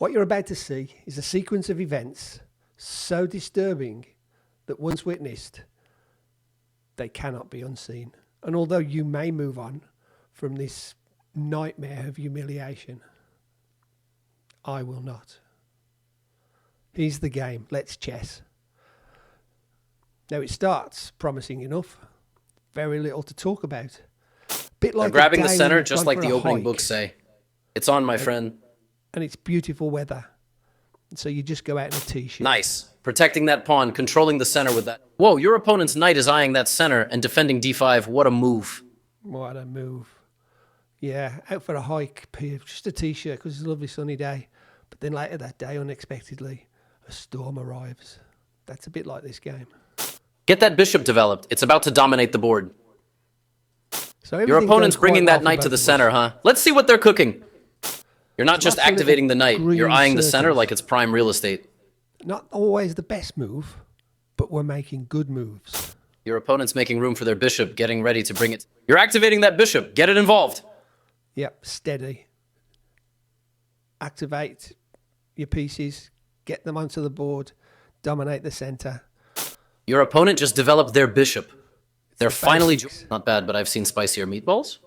What you're about to see is a sequence of events so disturbing that once witnessed, they cannot be unseen. And although you may move on from this nightmare of humiliation, I will not. Here's the game. Let's chess. Now it starts promising enough. Very little to talk about. Bit like I'm grabbing the a day center, when you've just gone like for the a opening hike books say. It's on, my friend. and it's beautiful weather. So you just go out in a t-shirt. Nice. Protecting that pawn, controlling the center with that. Whoa, your opponent's knight is eyeing that center and defending d5. What a move. What a move. Yeah, out for a hike, just a t-shirt because it's a lovely sunny day. But then later that day, unexpectedly, a storm arrives. That's a bit like this game. Get that bishop developed. It's about to dominate the board. So Your everything opponent's goes bringing quite that well for knight to both the of us. center, huh? Let's see what they're cooking. You're not just Lots of activating the little knight. You're green eyeing the center circles. like it's prime real estate. Not always the best move, but we're making good moves. Your opponent's making room for their bishop, getting ready to bring it. You're activating that bishop. Get it involved. Yep, steady. Activate your pieces, get them onto the board, dominate the center. Your opponent just developed their bishop. They're finally... basics. Not bad, but I've seen spicier meatballs.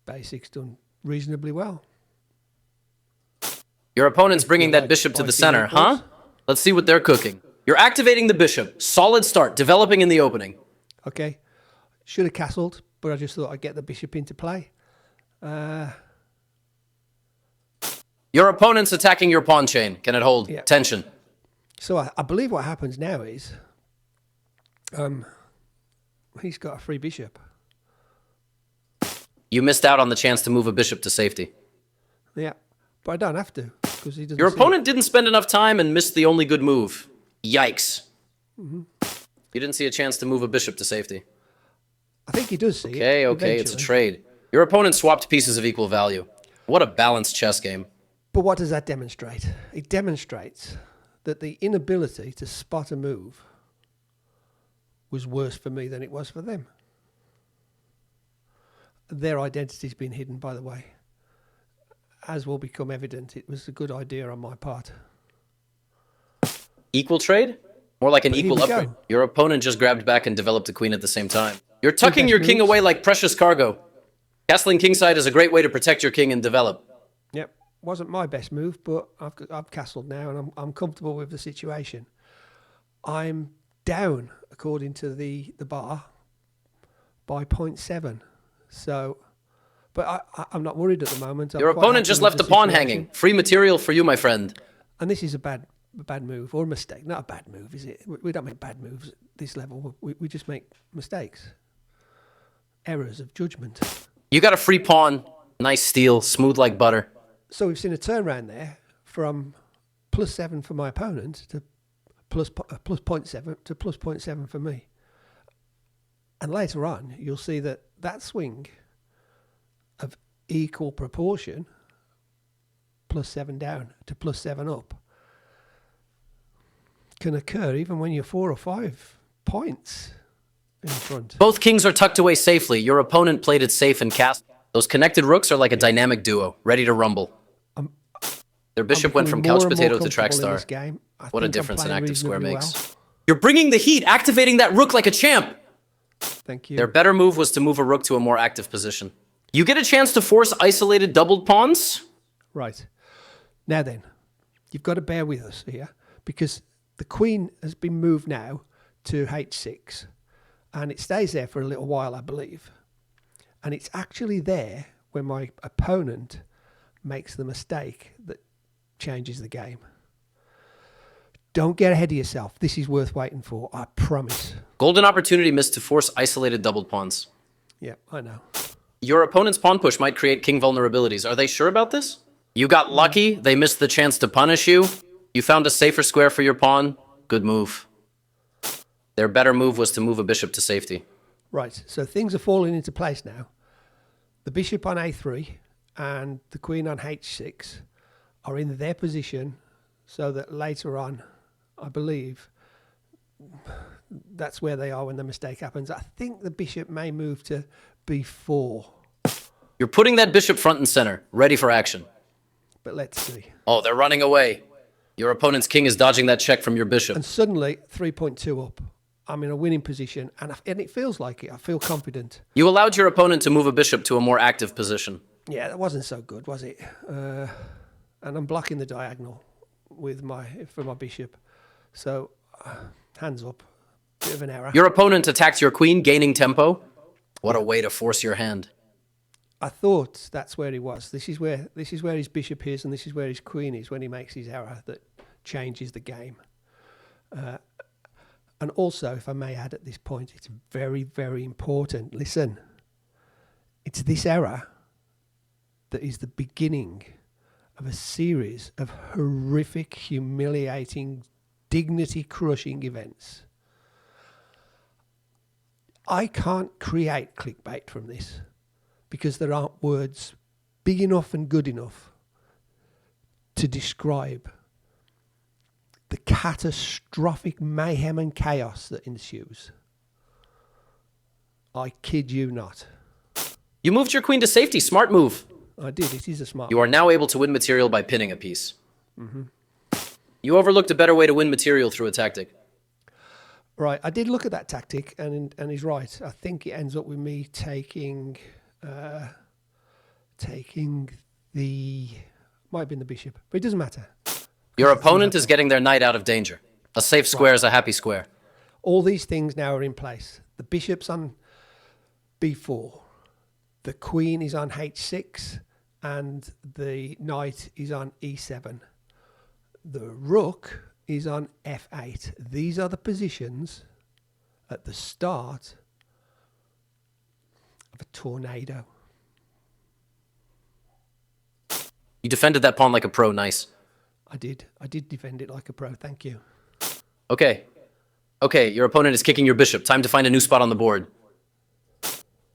Basics done reasonably well. Your opponent's bringing that like bishop to the spicy center, huh? meatballs? Let's see what they're cooking. You're activating the bishop. Solid start, developing in the opening. Okay, should have castled, but I just thought I'd get the bishop into play. Your opponent's attacking your pawn chain. Can it hold? Yeah. Tension. So I believe what happens now is he's got a free bishop. You missed out on the chance to move a bishop to safety. Yeah, but I don't have to because he doesn't. Your see opponent didn't spend enough time and missed the only good move. Yikes. You didn't see a chance to move a bishop to safety. it. I think he does see it. Okay, it's a eventually. trade. Your opponent swapped pieces of equal value. What a balanced chess game. But what does that demonstrate? It demonstrates that the inability to spot a move was worse for me than it was for them. Their identity's been hidden, by the way. As will become evident, it was a good idea on my part. Equal trade? More like an But here equal we upgrade. go. Your opponent just grabbed back and developed a queen at the same time. You're tucking best your king moves. away like precious cargo. Castling kingside is a great way to protect your king and develop. Yep, wasn't my best move, but I've castled now and I'm comfortable with the situation. I'm down, according to the bar, by 0.7. So, but I'm not worried at the moment. I'm Your quite opponent happy just with left the a pawn situation. hanging. Free material for you, my friend. And this is a bad move or a mistake. Not a bad move, is it? We don't make bad moves at this level. We just make mistakes. Errors of judgment. You got a free pawn. Nice steal. Smooth like butter. So we've seen a turnaround there from +7 for my opponent to plus 0.7 to plus 0.7 for me. And later on, you'll see that that swing of equal proportion, +7 down to +7 up, can occur even when you're 4 or 5 points in front. Both kings are tucked away safely. Your opponent played it safe and cast. Those connected rooks are like a dynamic duo, ready to rumble. Their bishop went from couch potato to track star. What a difference an active square makes. You're bringing the heat, activating that rook like a champ. Thank you. Their better move was to move a rook to a more active position. You get a chance to force isolated doubled pawns? Right. Now then, you've got to bear with us here because the queen has been moved now to h6 and it stays there for a little while, I believe. And it's actually there when my opponent makes the mistake that changes the game. Don't get ahead of yourself. This is worth waiting for, I promise. Golden opportunity missed to force isolated doubled pawns. Yeah, I know. Your opponent's pawn push might create king vulnerabilities. Are they sure about this? You got lucky. They missed the chance to punish you. You found a safer square for your pawn. Good move. Their better move was to move a bishop to safety. Right, so things are falling into place now. The bishop on a3 and the queen on h6 are in their position so that later on, I believe, that's where they are when the mistake happens. I think the bishop may move to b4. You're putting that bishop front and center, ready for action. but let's see. Oh, they're running away. Your opponent's king is dodging that check from your bishop. And suddenly, 3.2 up. I'm in a winning position, and it feels like it. I feel confident. You allowed your opponent to move a bishop to a more active position. Yeah, that wasn't so good, was it? And I'm blocking the diagonal for my bishop. So, hands up. Bit of an error. Your opponent attacked your queen, gaining tempo. What a way to force your hand. I thought that's where he was. This is where his bishop is, and this is where his queen is when he makes his error that changes the game. And also, if I may add at this point, it's very, very important. Listen, it's this error that is the beginning of a series of horrific, humiliating, dignity-crushing events. I can't create clickbait from this because there aren't words big enough and good enough to describe the catastrophic mayhem and chaos that ensues. I kid you not. You moved your queen to safety. Smart move. I did. It is a smart move. You are now able to win material by pinning a piece. You overlooked a better way to win material through a tactic. Right. I did look at that tactic, and he's right. I think it ends up with me taking the... Might have been the bishop, but it doesn't matter. Your opponent is getting their knight out of danger. A safe square is a happy square. All these things now are in place. The bishop's on b4. The queen is on h6. And the knight is on e7. The rook is on f8. These are the positions at the start of a tornado. You defended that pawn like a pro. Nice. I did defend it like a pro. Thank you. Okay, your opponent is kicking your bishop. Time to find a new spot on the board.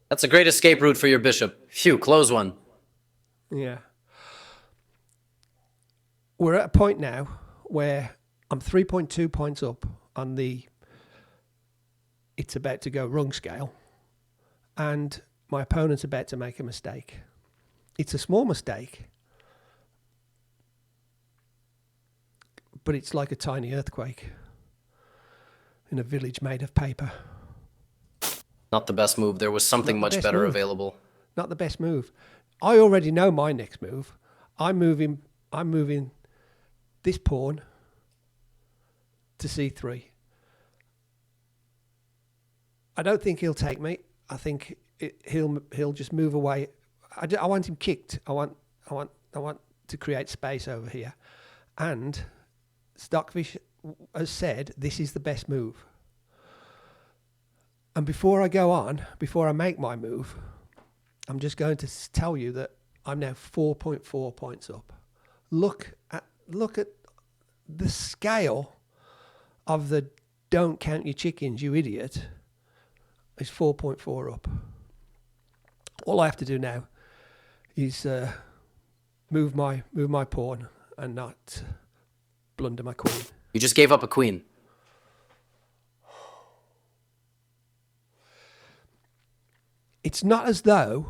That's a great escape route for your bishop. Phew, close one. Yeah. We're at a point now where I'm 3.2 points up on the it's about to go wrong scale, and my opponent's about to make a mistake. It's a small mistake, but it's like a tiny earthquake in a village made of paper. Not the best move. There was something much better available. Not the best move. I already know my next move. I'm moving this pawn to c3. I don't think he'll take me. I think he'll just move away. I want him kicked. I want to create space over here. And Stockfish has said this is the best move. And before I go on, before I make my move, I'm just going to tell you that I'm now 4.4 points up. Look at the scale of the don't count your chickens, you idiot, is 4.4 up. All I have to do now is move my pawn and not blunder my queen. You just gave up a queen. It's not as though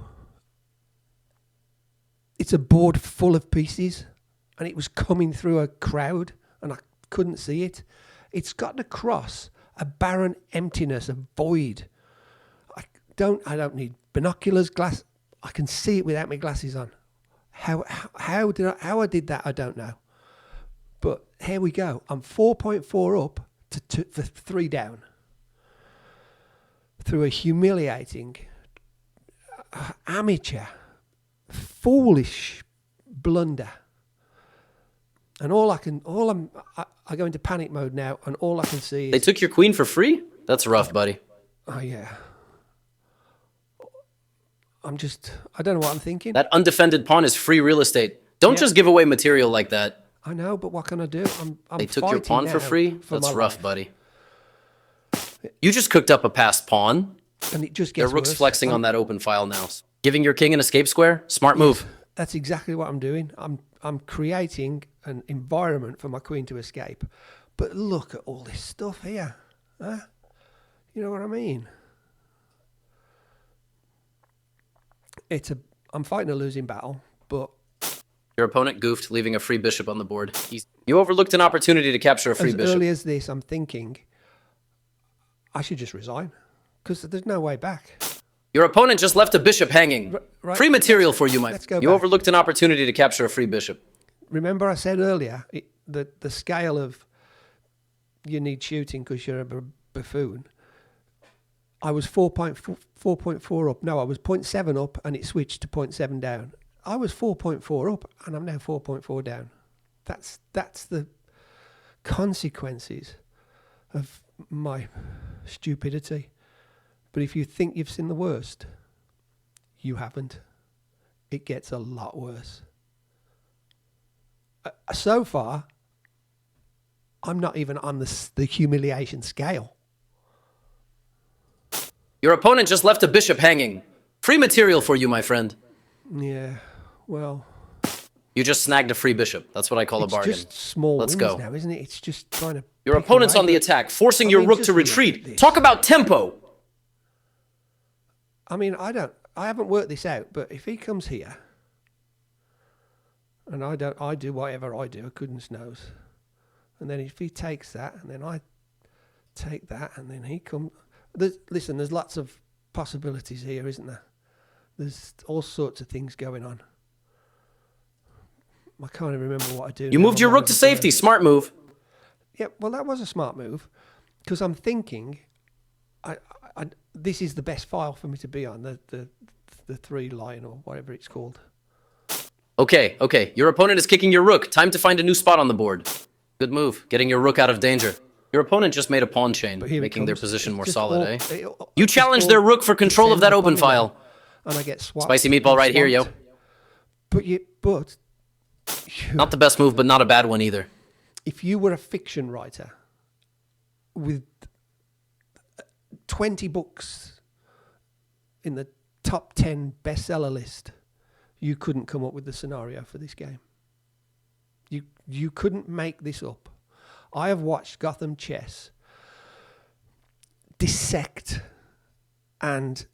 it's a board full of pieces and it was coming through a crowd and I couldn't see it. It's gotten across a barren emptiness, a void. I don't need binoculars, glass. I can see it without my glasses on. How I did that, I don't know. But here we go. I'm 4.4 up for 3 down through a humiliating, amateur, foolish blunder. And I go into panic mode now, and all I can see is... They took your queen for free? That's rough, buddy. Oh, yeah. I don't know what I'm thinking. That undefended pawn is free real estate. Don't just give away material like that. I know, but what can I do? They took your pawn for free? That's rough, buddy. You just cooked up a passed pawn. And it just gets Their rook's worse. flexing on that open file now. Giving your king an escape square? Smart move. That's exactly what I'm doing. I'm creating an environment for my queen to escape. But look at all this stuff here. Huh? You know what I mean? I'm fighting a losing battle, but Your opponent goofed, leaving a free bishop on the board. You overlooked an opportunity to capture a free bishop. As early as this, I'm thinking I should just resign because there's no way back. Your opponent just left a bishop hanging. Right. Free material for you, my friend. You overlooked an opportunity to capture a free bishop. Remember I said earlier that the scale of you need shooting because you're a buffoon. I was 4.4 up. No, I was 0.7 up and it switched to 0.7 down. I was 4.4 up and I'm now 4.4 down. That's the consequences of my stupidity. But if you think you've seen the worst, you haven't. It gets a lot worse. So far, I'm not even on the humiliation scale. Your opponent just left a bishop hanging. Free material for you, my friend. Yeah, well... You just snagged a free bishop. That's what I call a bargain. It's just small Let's wins go. now, isn't it? It's just trying to... Your opponent's on the attack, forcing your rook to retreat. Talk about tempo. I mean, I haven't worked this out, but if he comes here, and I do whatever I do, goodness knows. And then if he takes that, and then I take that, and then he comes... Listen, there's lots of possibilities here, isn't there? There's all sorts of things going on. I can't even remember what I do. You moved your rook to safety. Smart move. Yeah, well, that was a smart move because I'm thinking this is the best file for me to be on, the 3 line or whatever it's called. Okay. Your opponent is kicking your rook. Time to find a new spot on the board. Good move. Getting your rook out of danger. Your opponent just made a pawn chain, making their position more solid, You challenged their rook for control of that open file. And I get swapped. Spicy meatball right here, yo. But not the best move, but not a bad one either. If you were a fiction writer with 20 books in the top 10 bestseller list, you couldn't come up with the scenario for this game. You couldn't make this up. I have watched Gotham Chess dissect and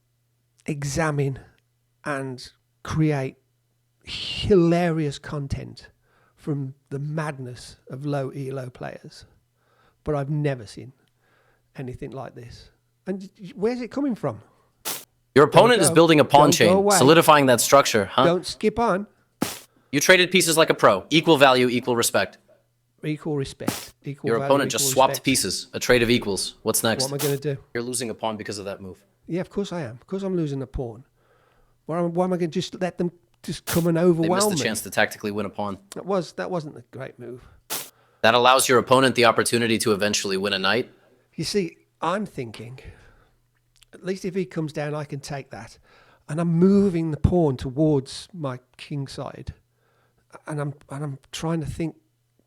examine and create hilarious content from the madness of low ELO players, but I've never seen anything like this. And where's it coming from? Your opponent is building a pawn chain, solidifying that structure, huh? Don't skip on. You traded pieces like a pro. Equal value, equal respect. Equal respect. Your opponent just swapped pieces. A trade of equals. What's next? What am I going to do? You're losing a pawn because of that move. Yeah, of course I am. Of course I'm losing a pawn. Why am I going to just let them just come and overwhelm me? They missed the chance to tactically win a pawn. That wasn't a great move. That allows your opponent the opportunity to eventually win a knight. You see, I'm thinking, at least if he comes down, I can take that. And I'm moving the pawn towards my king side. And I'm trying to think,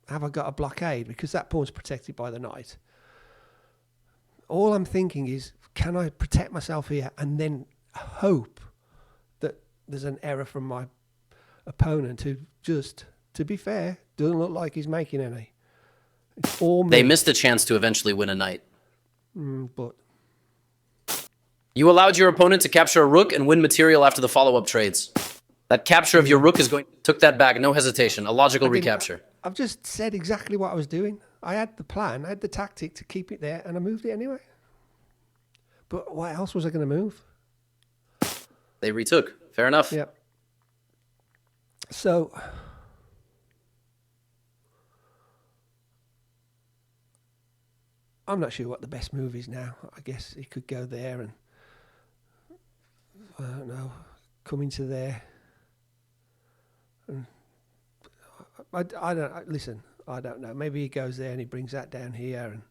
have I got a blockade? Because that pawn's protected by the knight. All I'm thinking is, can I protect myself here and then hope that there's an error from my opponent who just, to be fair, doesn't look like he's making any. It's all me. They missed a chance to eventually win a knight. But you allowed your opponent to capture a rook and win material after the follow-up trades. That capture of your rook took that back, no hesitation, a logical recapture. I've just said exactly what I was doing. I had the plan, I had the tactic to keep it there, and I moved it anyway. But what else was I going to move? They retook. Fair enough. Yep. So I'm not sure what the best move is now. I guess he could go there and, I don't know, come into there. And listen, I don't know. Maybe he goes there and he brings that down here, and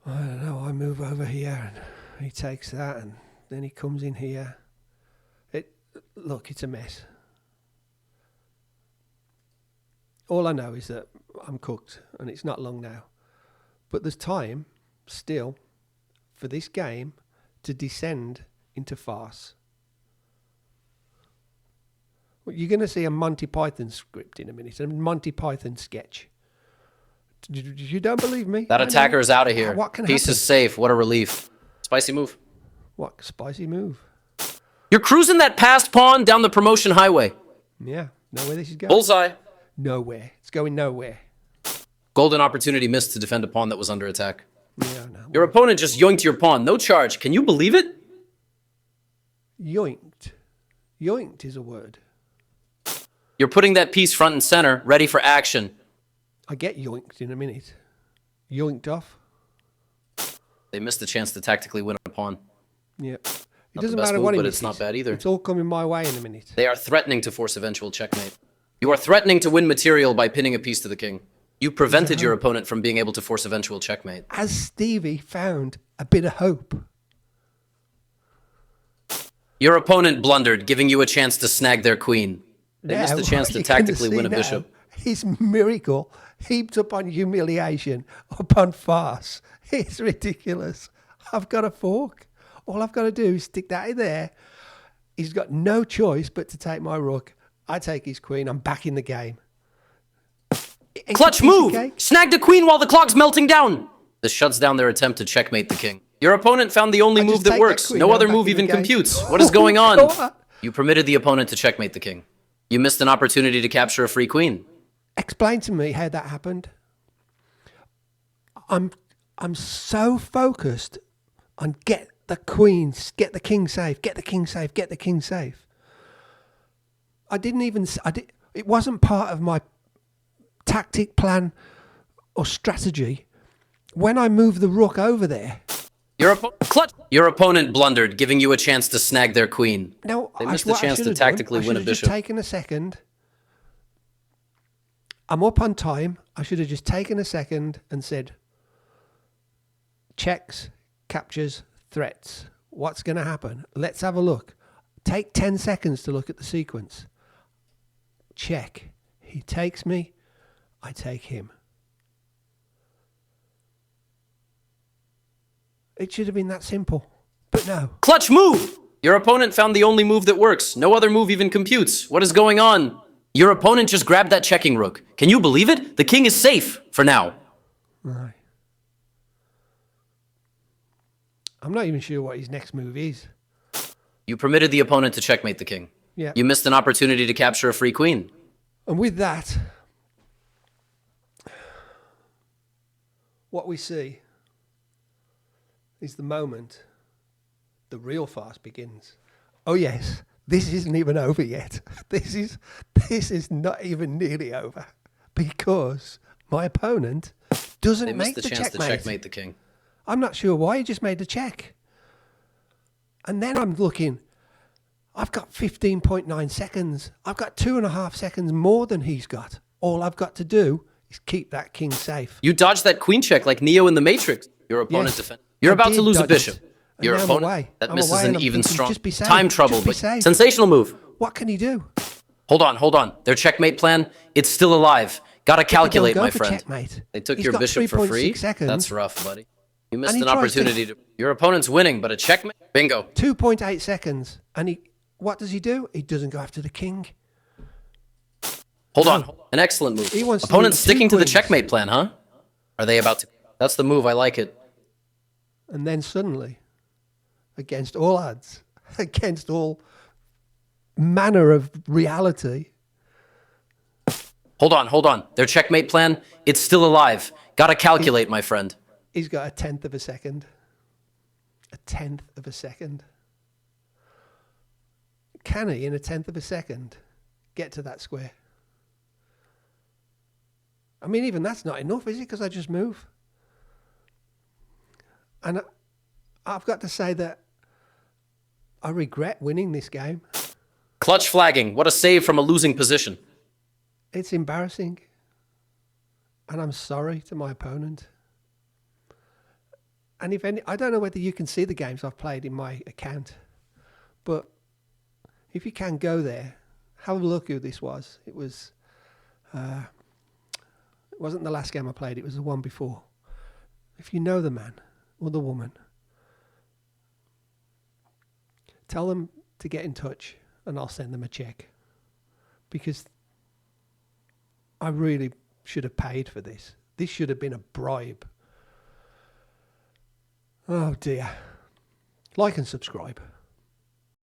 I don't know, I move over here and he takes that, and then he comes in here. Look, it's a mess. All I know is that I'm cooked and it's not long now. But there's time still for this game to descend into farce. Well, you're going to see a Monty Python script in a minute, a Monty Python sketch. You don't believe me? That attacker is out of here. What can Piece happen? is safe. What a relief. Spicy move. What spicy move? You're cruising that passed pawn down the promotion highway. Yeah. Know where this is going? Bullseye. Nowhere. It's going nowhere. Golden opportunity missed to defend a pawn that was under attack. Yeah, no. Your opponent just yoinked your pawn. No charge. Can you believe it? Yoinked. Yoinked is a word. You're putting that piece front and center, ready for action. I get yoinked in a minute. Yoinked off. They missed the chance to tactically win a pawn. Yeah. It Not doesn't the best matter move, what he but misses. it's not bad either. It's all coming my way in a minute. They are threatening to force eventual checkmate. You are threatening to win material by pinning a piece to the king. You prevented your opponent from being able to force eventual checkmate. Has Stevie found a bit of hope? Your opponent blundered, giving you a chance to snag their queen. They missed the chance to tactically win a bishop. His miracle heaped upon humiliation, upon farce. It's ridiculous. I've got a fork. All I've got to do is stick that in there. He's got no choice but to take my rook. I take his queen. I'm back in the game. Clutch move! Snagged a queen while the clock's melting down! This shuts down their attempt to checkmate the king. Your opponent found the only move that works. No other move even computes. What is going on? You permitted the opponent to checkmate the king. You missed an opportunity to capture a free queen. Explain to me how that happened. I'm so focused on get the queens, get the king safe, get the king safe, get the king safe. It wasn't part of my tactic, plan, or strategy. When I moved the rook over there, your opponent blundered, giving you a chance to snag their queen. Now, they missed the chance to tactically win a bishop. I should have just taken a second. I'm up on time. I should have just taken a second and said, checks, captures, threats. What's going to happen? Let's have a look. Take 10 seconds to look at the sequence. Check. He takes me. I take him. It should have been that simple, but no. Clutch move! Your opponent found the only move that works. No other move even computes. What is going on? Your opponent just grabbed that checking rook. Can you believe it? The king is safe for now. Right. I'm not even sure what his next move is. You permitted the opponent to checkmate the king. Yeah. You missed an opportunity to capture a free queen. And with that, what we see is the moment the real farce begins. Oh yes, this isn't even over yet. This is not even nearly over because my opponent doesn't make the chance to checkmate the king. I'm not sure why he just made the check. And then I'm looking, I've got 15.9 seconds. I've got 2.5 seconds more than he's got. All I've got to do is keep that king safe. You dodged that queen check like Neo in the Matrix. Your opponent defended. You're about to lose a bishop. Your opponent, that misses an even strong time trouble, but sensational move. What can he do? Hold on. Their checkmate plan, it's still alive. Gotta calculate, my friend. Checkmate. They took your bishop for free? That's rough, buddy. You missed an opportunity to... Your opponent's winning, but a checkmate? Bingo. 2.8 seconds. And what does he do? He doesn't go after the king. Hold on. An excellent move. Opponent's sticking to the checkmate plan, huh? Are they about to... That's the move. I like it. And then suddenly, against all odds, against all manner of reality... Hold on. Their checkmate plan, it's still alive. Gotta calculate, my friend. He's got a 10th of a second. A 10th of a second. Can he, in a 10th of a second, get to that square? I mean, even that's not enough, is it? Because I just move. And I've got to say that I regret winning this game. Clutch flagging. What a save from a losing position. It's embarrassing. And I'm sorry to my opponent. And I don't know whether you can see the games I've played in my account, but if you can go there, have a look who this was. It wasn't the last game I played, it was the one before. If you know the man or the woman, tell them to get in touch and I'll send them a check. Because I really should have paid for this. This should have been a bribe. Oh dear. Like and subscribe.